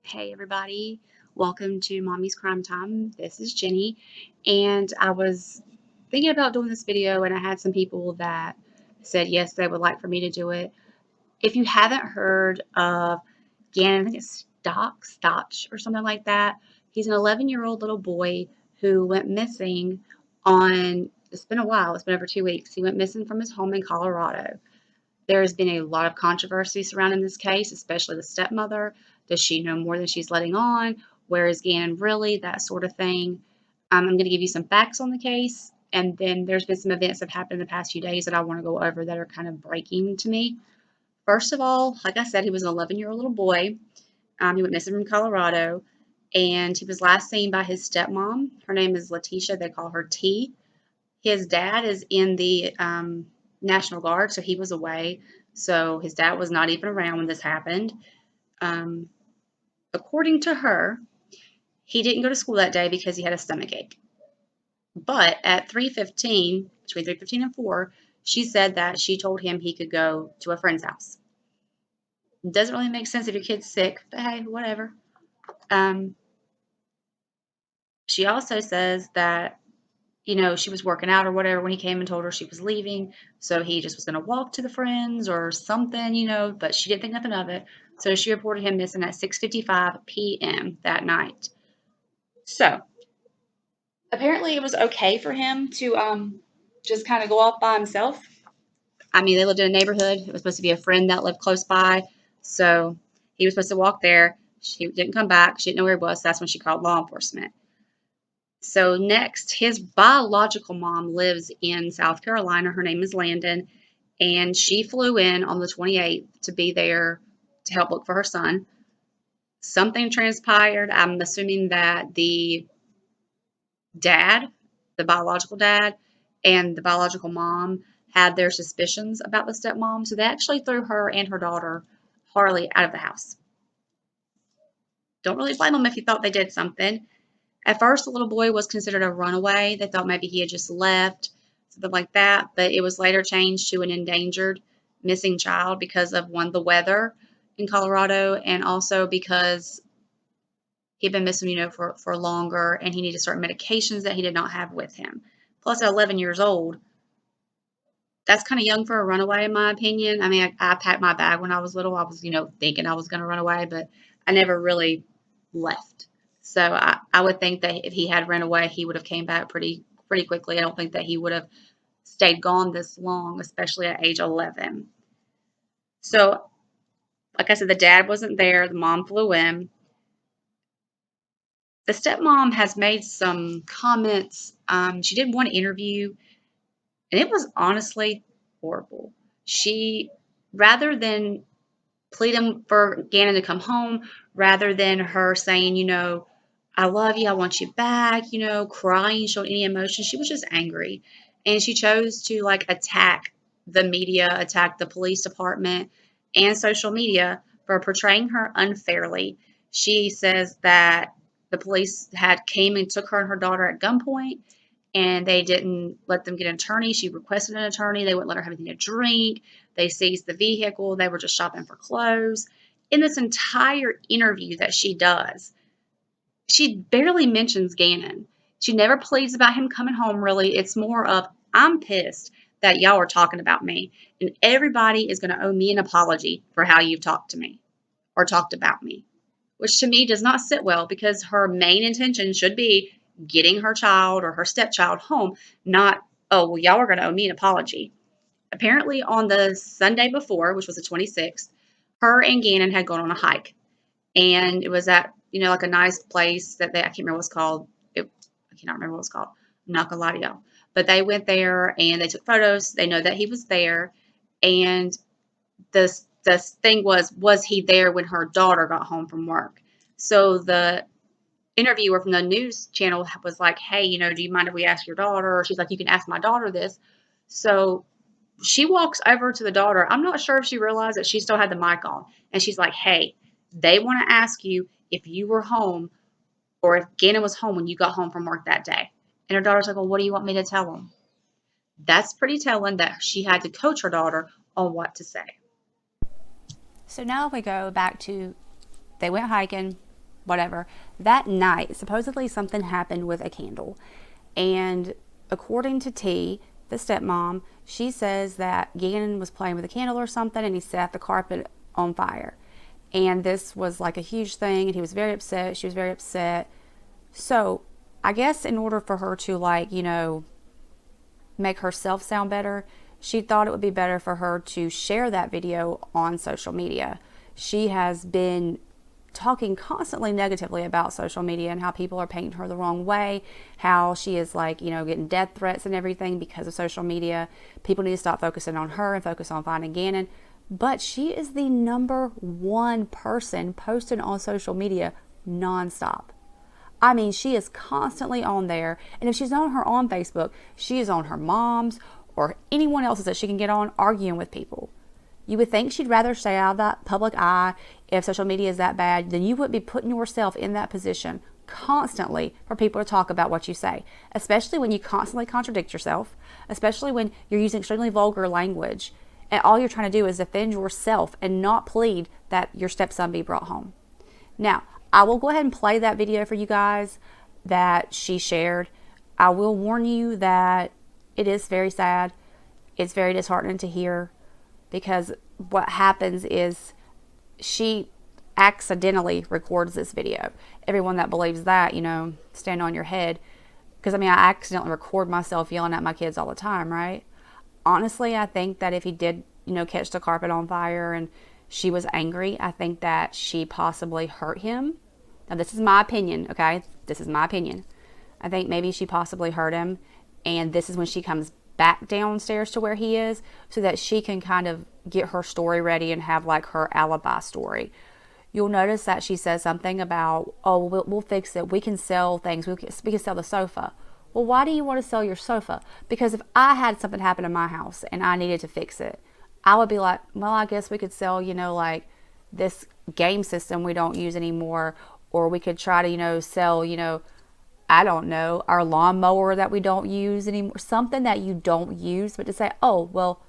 Hey everybody, welcome to Mommy's Crime Time. This is Jenny, and I was thinking about doing this video, and I had some people that said yes, they would like for me to do it. If you haven't heard of Gannon, I think it's Stauch or something like that, he's an 11-year-old little boy who went missing it's been a while, it's been over 2 weeks. He went missing from his home in Colorado. There has been a lot of controversy surrounding this case, especially the stepmother. Does she know more than she's letting on? Where is Gannon really? That sort of thing. I'm going to give you some facts on the case, and then there's been some events that have happened in the past few days that I want to go over that are kind of breaking to me. First of all, like I said, he was an 11-year-old little boy. He went missing from Colorado, and he was last seen by his stepmom. Her name is Letitia. They call her T. His dad is in the National Guard, so he was away. So his dad was not even around when this happened. Um, According to her, he didn't go to school that day because he had a stomach ache. But at 3:15, between 3:15 and 4, she said that she told him he could go to a friend's house. Doesn't really make sense if your kid's sick, but hey, whatever. Um, she also says that she was working out or whatever when he came and told her she was leaving. So he just was going to walk to the friends or something, but she didn't think nothing of it. So she reported him missing at 6:55 p.m. that night. So apparently it was okay for him to just kind of go off by himself. I mean, they lived in a neighborhood. It was supposed to be a friend that lived close by. So he was supposed to walk there. She didn't come back. She didn't know where he was. So that's when she called law enforcement. So next, his biological mom lives in South Carolina. Her name is Landon, and she flew in on the 28th to be there to help look for her son. Something transpired. I'm assuming that the dad, the biological dad, and the biological mom had their suspicions about the stepmom, so they actually threw her and her daughter, Harley, out of the house. Don't really blame them if you thought they did something. At first, the little boy was considered a runaway. They thought maybe he had just left, something like that, but it was later changed to an endangered missing child because of one, the weather in Colorado, and also because he'd been missing, for longer, and he needed certain medications that he did not have with him. Plus, at 11 years old, that's kind of young for a runaway, in my opinion. I mean, I packed my bag when I was little. I was, thinking I was going to run away, but I never really left. So I would think that if he had run away, he would have came back pretty quickly. I don't think that he would have stayed gone this long, especially at age 11. So, like I said, the dad wasn't there. The mom flew in. The stepmom has made some comments. She did one interview, and it was honestly horrible. She, rather than pleading for Gannon to come home, rather than her saying, I love you, I want you back, crying, showing any emotion, she was just angry. And she chose to like attack the media, attack the police department and social media for portraying her unfairly. She says that the police had came and took her and her daughter at gunpoint, and they didn't let them get an attorney. She requested an attorney. They wouldn't let her have anything to drink. They seized the vehicle. They were just shopping for clothes. In this entire interview that she does, she barely mentions Gannon. She never pleads about him coming home, really. It's more of, I'm pissed that y'all are talking about me, and everybody is going to owe me an apology for how you've talked to me or talked about me, which to me does not sit well because her main intention should be getting her child or her stepchild home, not, oh, well, y'all are going to owe me an apology. Apparently, on the Sunday before, which was the 26th, her and Gannon had gone on a hike. And it was at, like a nice place that I can't remember what it's called. I cannot remember what it's called. I'm not going to lie to y'all. But they went there and they took photos. They know that he was there. And the thing was he there when her daughter got home from work? So the interviewer from the news channel was like, hey, do you mind if we ask your daughter? Or she's like, you can ask my daughter this. So she walks over to the daughter. I'm not sure if she realized that she still had the mic on. And she's like, hey, they want to ask you if you were home or if Gannon was home when you got home from work that day. And her daughter's like, well, what do you want me to tell them? That's pretty telling that she had to coach her daughter on what to say. So now if we go back to, they went hiking, whatever. That night, supposedly something happened with a candle. And according to T, the stepmom, she says that Gannon was playing with a candle or something and he set the carpet on fire. And this was like a huge thing and he was very upset. She was very upset. So I guess in order for her to, like, you know, make herself sound better, she thought it would be better for her to share that video on social media. She has been talking constantly negatively about social media and how people are painting her the wrong way, how she is, like, you know, getting death threats and everything because of social media. People need to stop focusing on her and focus on finding Gannon. But she is the #1 person posted on social media nonstop. I mean, she is constantly on there. And if she's not on her on Facebook, she is on her mom's or anyone else's that she can get on arguing with people. You would think she'd rather stay out of that public eye. If social media is that bad, then you wouldn't be putting yourself in that position constantly for people to talk about what you say, especially when you constantly contradict yourself, especially when you're using extremely vulgar language and all you're trying to do is defend yourself and not plead that your stepson be brought home. Now, I will go ahead and play that video for you guys that she shared. I will warn you that it is very sad. It's very disheartening to hear, because what happens is she accidentally records this video. Everyone that believes that, you know, stand on your head. Because, I mean, I accidentally record myself yelling at my kids all the time, right? Honestly, I think that if he did, you know, catch the carpet on fire and she was angry, I think that she possibly hurt him. Now, this is my opinion, okay? This is my opinion. I think maybe she possibly hurt him, and this is when she comes back downstairs to where he is so that she can kind of get her story ready and have, like, her alibi story. You'll notice that she says something about, oh, we'll fix it. We can sell things. We can sell the sofa. Well, why do you want to sell your sofa? Because if I had something happen in my house and I needed to fix it, I would be like, well, I guess we could sell, you know, like this game system we don't use anymore. Or we could try to, you know, sell, you know, I don't know, our lawnmower that we don't use anymore. Something that you don't use, but to say, oh, well,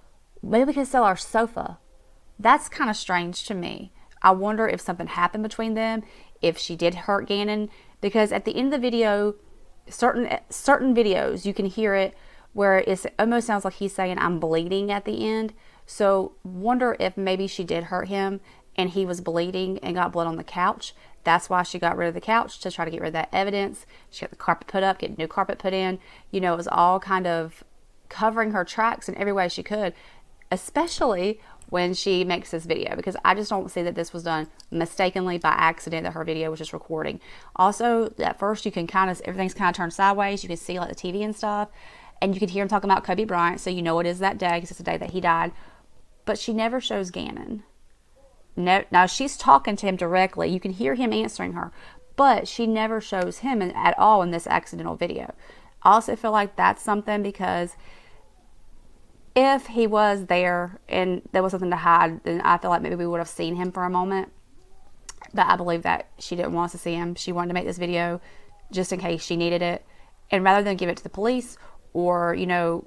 maybe we could sell our sofa. That's kind of strange to me. I wonder if something happened between them, if she did hurt Gannon. Because at the end of the video, certain videos, you can hear it where it almost sounds like he's saying, I'm bleeding at the end. So wonder if maybe she did hurt him and he was bleeding and got blood on the couch. That's why she got rid of the couch, to try to get rid of that evidence. She got the carpet put up, get new carpet put in. You know, it was all kind of covering her tracks in every way she could, especially when she makes this video, because I just don't see that this was done mistakenly by accident, that her video was just recording. Also, at first you can kind of, everything's kind of turned sideways. You can see, like, the TV and stuff, and you can hear him talking about Kobe Bryant, so you know it is that day because it's the day that he died. But she never shows Gannon. No, now she's talking to him directly. You can hear him answering her, but she never shows him at all in this accidental video. I also feel like that's something, because if he was there and there was something to hide, then I feel like maybe we would have seen him for a moment. But I believe that she didn't want us to see him. She wanted to make this video just in case she needed it. And rather than give it to the police or, you know,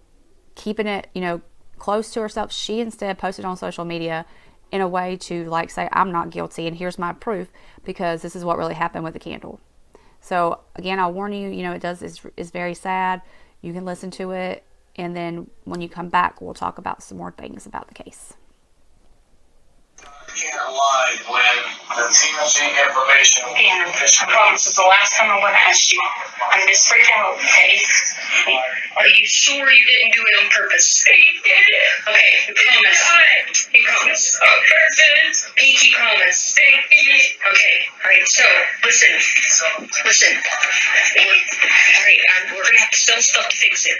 keeping it, you know, close to herself, she instead posted on social media in a way to, like, say, I'm not guilty and here's my proof, because this is what really happened with the candle. So again, I'll warn you, you know, it's very sad. You can listen to it, and then when you come back, we'll talk about some more things about the case. Can't lie when the TMZ information. And I promise it's the last time I'm going to ask you. I'm just freaking out, okay? Are you sure you didn't do it on purpose? He did it. Okay, you promise. He promised. On purpose. Pinky promise. Okay, alright, so, listen. Alright, we're going to have to sell stuff to fix it.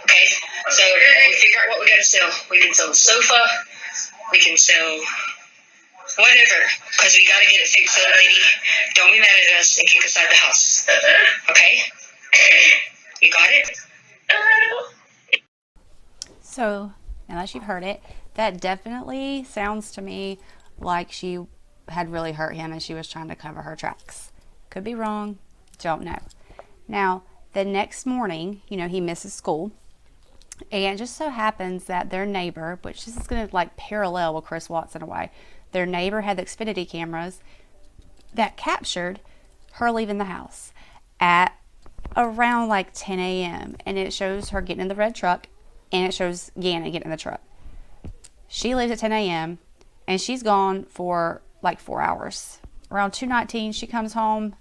Okay? So, we figure out what we got to sell. We can sell the sofa. We can sell whatever, because we gotta get it fixed so the lady don't be mad at us and kick us out of the house. Okay? You got it? So, now that you've heard it, that definitely sounds to me like she had really hurt him and she was trying to cover her tracks. Could be wrong, don't know. Now, the next morning, you know, he misses school, and it just so happens that their neighbor, which this is going to, like, parallel with Chris Watts in a way, their neighbor had the Xfinity cameras that captured her leaving the house at around like 10 a.m. and it shows her getting in the red truck and it shows Gannon getting in the truck. She leaves at 10 a.m. and she's gone for like 4 hours. Around 2:19, she comes home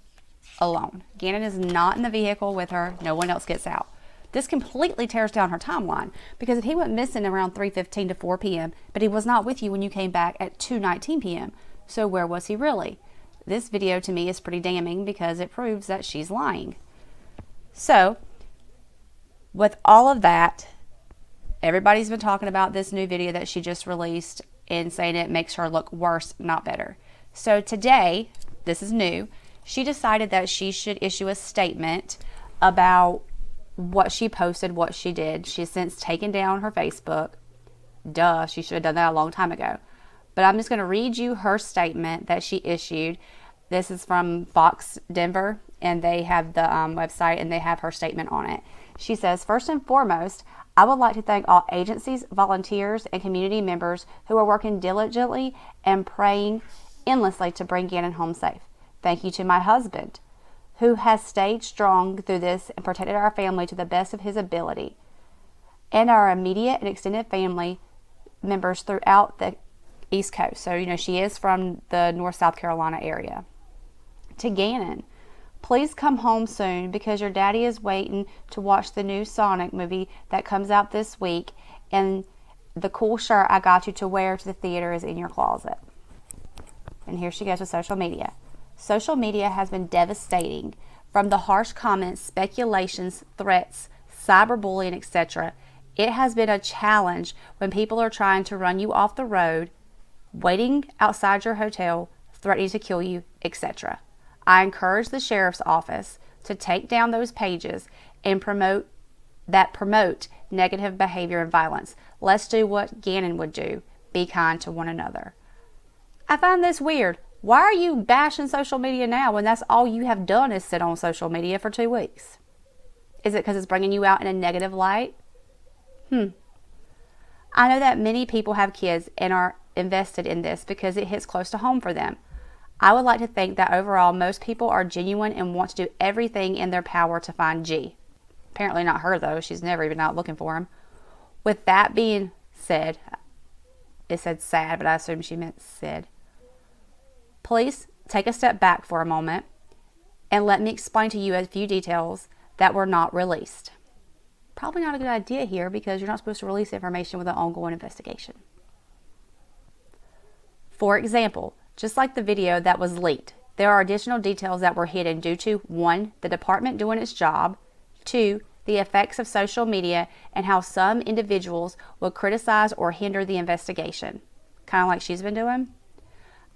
alone. Gannon is not in the vehicle with her. No one else gets out. This completely tears down her timeline because if he went missing around 3:15 to 4 p.m., but he was not with you when you came back at 2:19 p.m., so where was he really? This video to me is pretty damning because it proves that she's lying. So, with all of that, everybody's been talking about this new video that she just released and saying it makes her look worse, not better. So today, this is new, she decided that she should issue a statement about what she posted, what she did. She's since taken down her Facebook. Duh, she should have done that a long time ago. But I'm just going to read you her statement that she issued. This is from Fox Denver, and they have the website, and they have her statement on it. She says, first and foremost, I would like to thank all agencies, volunteers, and community members who are working diligently and praying endlessly to bring Gannon home safe. Thank you to my husband, who has stayed strong through this and protected our family to the best of his ability, and our immediate and extended family members throughout the East Coast. So, she is from the North South Carolina area. To Gannon, please come home soon because your daddy is waiting to watch the new Sonic movie that comes out this week, and the cool shirt I got you to wear to the theater is in your closet. And here she goes with social media. Social media has been devastating. From the harsh comments, speculations, threats, cyberbullying, etc., it has been a challenge when people are trying to run you off the road, waiting outside your hotel, threatening to kill you, etc. I encourage the sheriff's office to take down those pages and promote negative behavior and violence. Let's do what Gannon would do. Be kind to one another. I find this weird. Why are you bashing social media now when that's all you have done is sit on social media for 2 weeks? Is it because it's bringing you out in a negative light? I know that many people have kids and are invested in this because it hits close to home for them. I would like to think that overall most people are genuine and want to do everything in their power to find G. Apparently not her though. She's never even out looking for him. With that being said, it said sad, but I assume she meant said. Please take a step back for a moment and let me explain to you a few details that were not released. Probably not a good idea here because you're not supposed to release information with an ongoing investigation. For example, just like the video that was leaked, there are additional details that were hidden due to 1, the department doing its job, 2, the effects of social media and how some individuals will criticize or hinder the investigation, kind of like she's been doing.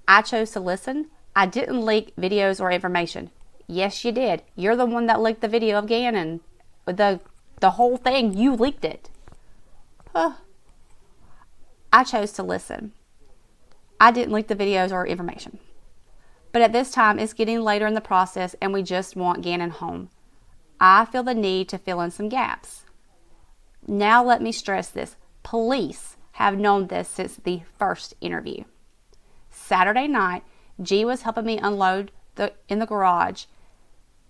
I chose to listen. I didn't leak videos or information. Yes, you did. You're the one that leaked the video of Gannon. The whole thing, you leaked it. I chose to listen. I didn't leak the videos or information. But at this time, it's getting later in the process and we just want Gannon home. I feel the need to fill in some gaps. Now let me stress this. Police have known this since the first interview. Saturday night, G was helping me unload in the garage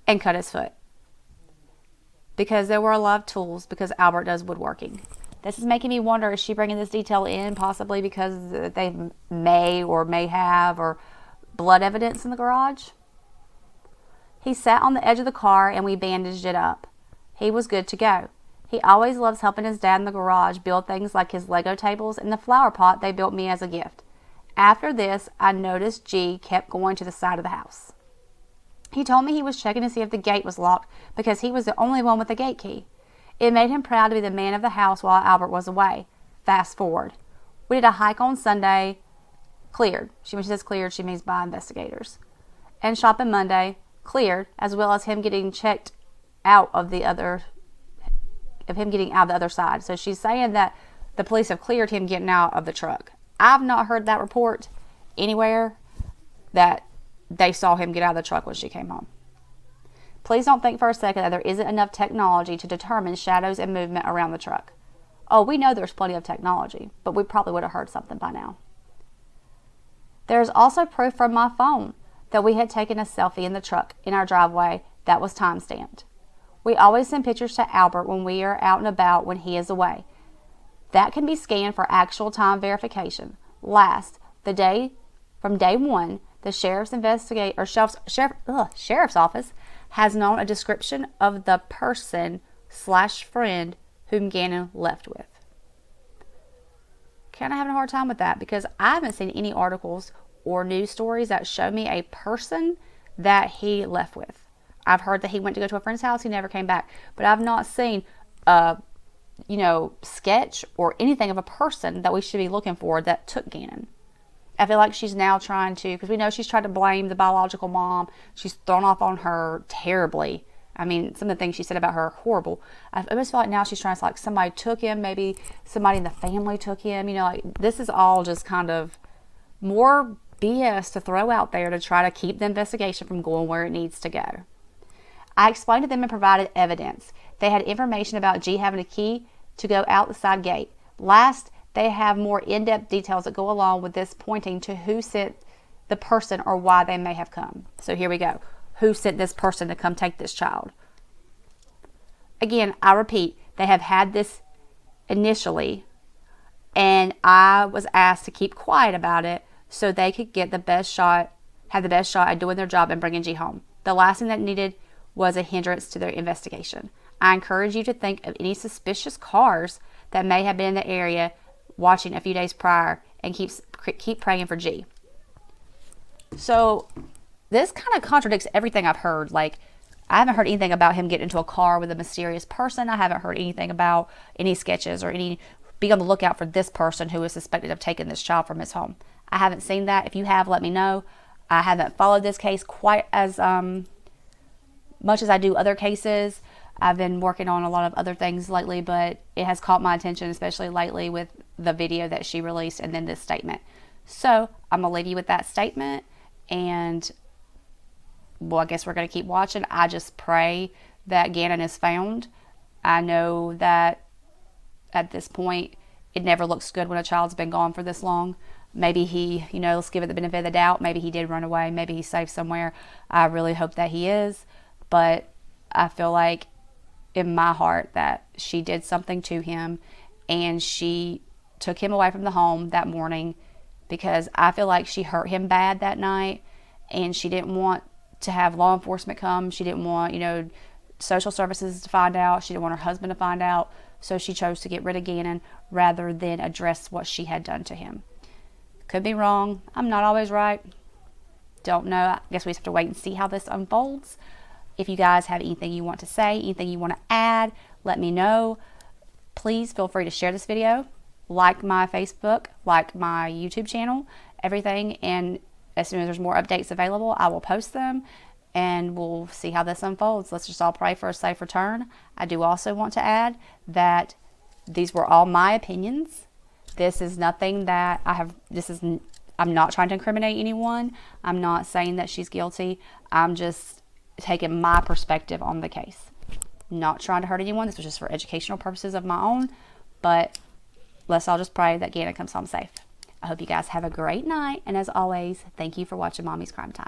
and cut his foot. Because there were a lot of tools because Albert does woodworking. This is making me wonder, is she bringing this detail in possibly because they may have or blood evidence in the garage? He sat on the edge of the car and we bandaged it up. He was good to go. He always loves helping his dad in the garage build things like his Lego tables and the flower pot they built me as a gift. After this, I noticed G kept going to the side of the house. He told me he was checking to see if the gate was locked because he was the only one with the gate key. It made him proud to be the man of the house while Albert was away. Fast forward. We did a hike on Sunday. Cleared. When she says cleared, she means by investigators. And shopping Monday. Cleared, as well as him getting checked out of the other side. So she's saying that the police have cleared him getting out of the truck. I've not heard that report anywhere that they saw him get out of the truck when she came home. Please don't think for a second that there isn't enough technology to determine shadows and movement around the truck. Oh, we know there's plenty of technology, but we probably would have heard something by now. There is also proof from my phone that we had taken a selfie in the truck in our driveway that was time-stamped. We always send pictures to Albert when we are out and about when he is away. That can be scanned for actual time verification. Last, from day one, the sheriff's office has known a description of the person/friend whom Gannon left with. Kind of having a hard time with that because I haven't seen any articles or news stories that show me a person that he left with. I've heard that he went to go to a friend's house, he never came back, but I've not seen a sketch or anything of a person that we should be looking for that took Gannon. I feel like she's now trying to, because we know she's tried to blame the biological mom. She's thrown off on her terribly. I mean, some of the things she said about her are horrible. I almost feel like now she's trying to, like, somebody took him, maybe somebody in the family took him. This is all just kind of more BS to throw out there to try to keep the investigation from going where it needs to go. I explained to them and provided evidence. They had information about G having a key to go out the side gate. Last, they have more in-depth details that go along with this, pointing to who sent the person or why they may have come. So here we go. Who sent this person to come take this child? Again, I repeat, they have had this initially, and I was asked to keep quiet about it so they could have the best shot at doing their job and bringing G home. The last thing that needed was a hindrance to their investigation. I encourage you to think of any suspicious cars that may have been in the area watching a few days prior, and keep praying for G. So this kind of contradicts everything I've heard. Like, I haven't heard anything about him getting into a car with a mysterious person. I haven't heard anything about any sketches or any be on the lookout for this person who is suspected of taking this child from his home. I haven't seen that. If you have, let me know. I haven't followed this case quite as much as I do other cases. I've been working on a lot of other things lately, but it has caught my attention, especially lately with the video that she released and then this statement. So I'm going to leave you with that statement, and well, I guess we're going to keep watching. I just pray that Gannon is found. I know that at this point, it never looks good when a child's been gone for this long. Maybe he, let's give it the benefit of the doubt. Maybe he did run away. Maybe he's safe somewhere. I really hope that he is. But I feel like in my heart that she did something to him, and she took him away from the home that morning because I feel like she hurt him bad that night, and she didn't want to have law enforcement come. She didn't want, social services to find out. She didn't want her husband to find out. So she chose to get rid of Gannon rather than address what she had done to him. Could be wrong. I'm not always right. Don't know. I guess we just have to wait and see how this unfolds. If you guys have anything you want to say, anything you want to add, let me know. Please feel free to share this video, like my Facebook, like my YouTube channel, everything. And as soon as there's more updates available, I will post them, and we'll see how this unfolds. Let's just all pray for a safe return. I do also want to add that these were all my opinions. This is nothing that I'm not trying to incriminate anyone. I'm not saying that she's guilty. I'm just taking my perspective on the case. Not trying to hurt anyone. This was just for educational purposes of my own. But let's all just pray that Gannon comes home safe. I hope you guys have a great night. And as always, thank you for watching Mommy's Crime Time.